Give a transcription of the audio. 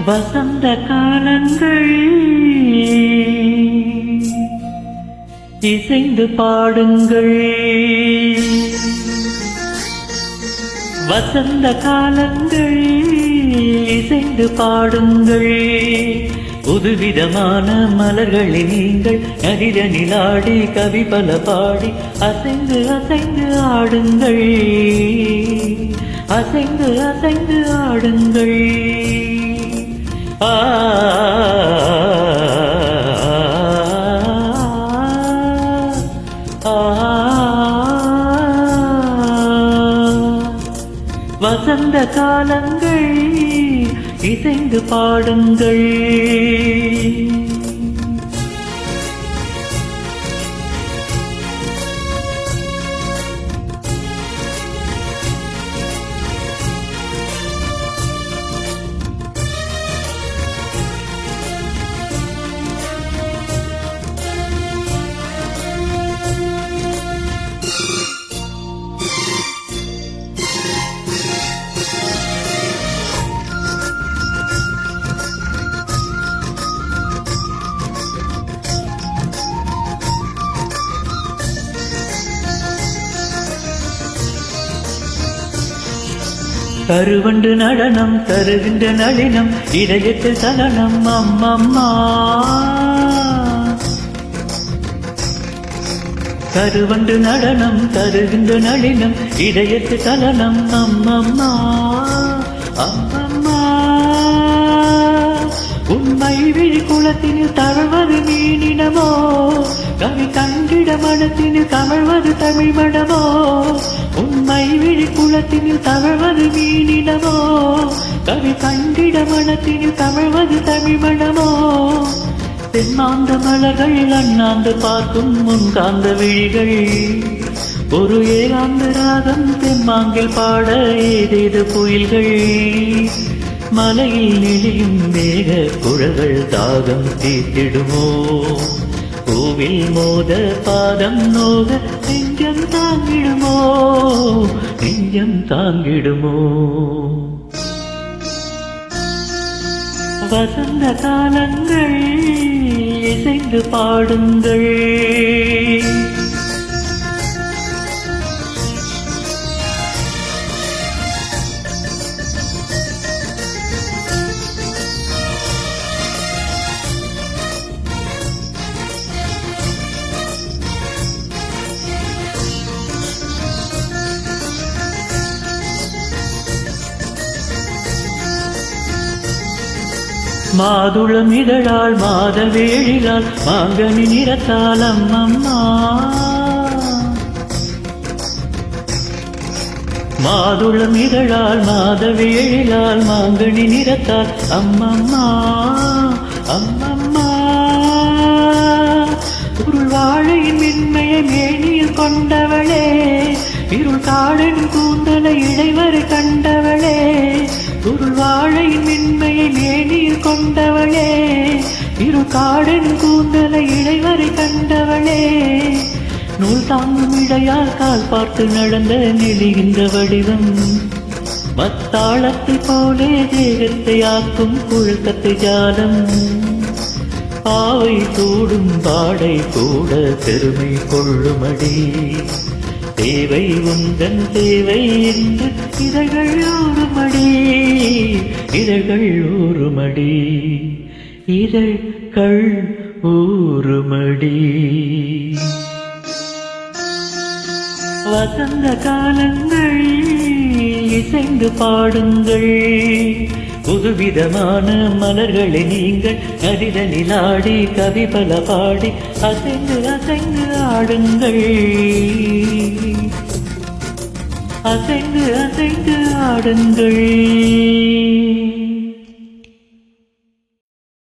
வசந்த காலங்கள் இசைந்து பாடுங்கள். வசந்த காலங்கள் இசைந்து பாடுங்கள். புதுவிதமான மலர்களை நீங்கள் நதிதனிலாடி கவி பல பாடி அசைந்து அசைந்து ஆடுங்கள். அசைந்து அசைந்து ஆடுங்கள். வசந்த காலங்கள் இசைந்து பாடுங்கள். கருவண்டு நடனம் தருகின்ற நளினம் இதயத்தில் சலனம் அம்மம்மா. கருவண்டு நடனம் தருகின்ற நளினம் இதயத்தில் சலனம் அம்மம்மா அம்மம்மா. உண்மை விழி குளத்தினில் தவழ்வது மீனினமோ, கவி கண்டிட மனத்தினில் கமழ்வது தமிழ் மடமோ. உண்மை விழி குளத்தினில் தவழ்வது மீனினமோ, கவி கண்டிட மனத்தினில் கமழ்வது தமிழ் மடமோ. தென்னாந்த மலர்கள் அண்ணாந்து பார்க்கும் முன்காந்த விழிகள், ஒரு ஏகாந்த ராகம் தெம்மாங்கில் பாட ஏதேது புயல்கள். மலையில் நெளியும் மேக குழல்கள் தாகம் தீர்த்திடுமோ, பூவில் மோத பாதம் நோக நெஞ்சம் தாங்கிடுமோ, நெஞ்சம் தாங்கிடுமோ. வசந்த காலங்கள் இசைந்து பாடுங்கள். மாதுளம் இதழால் மாதவேழிலால் மாங்கனி நிறத்தால் அம்மம்மா. மாதுளம் இதழால் மாதவேழிலால் மாங்கனி நிறத்தால் அம்மம்மா அம்மம்மா. உருள் வாழையின் மென்மையை மேனியில் கொண்டவளே, இருள் காடன் கூந்தலை இடைவரை கண்டவளே. உருள் வாழையின் மென்மையை மேனியில் கொண்டவளே, இரு காடன் கூந்தலை இடைவரை கண்டவளே. நூல் தாங்கும் இடையால் கால் பார்த்து நடந்த நெளிகின்ற வடிவம், மத்தாளத்தை போலே தேகத்தை ஆக்கும் புழுக்கத்தை ஜாலம். பாவை சூடும் பாடை கூட பெருமை கொள்ளுமடி, தேவை உந்தன் தேவை என்று இதழ்கள் ஊறுமடி, இதழ்கள் ஊறுமடி, இதழ்கள் ஊறுமடி. வசந்த காலங்கள் இசைந்து பாடுங்கள். புதுவிதமான மலர்களை நீங்கள் நதிதனிலாடி கவி பல பாடி அசைந்து அசைந்து ஆடுங்கள். அசைந்து அசைந்து ஆடுங்கள்.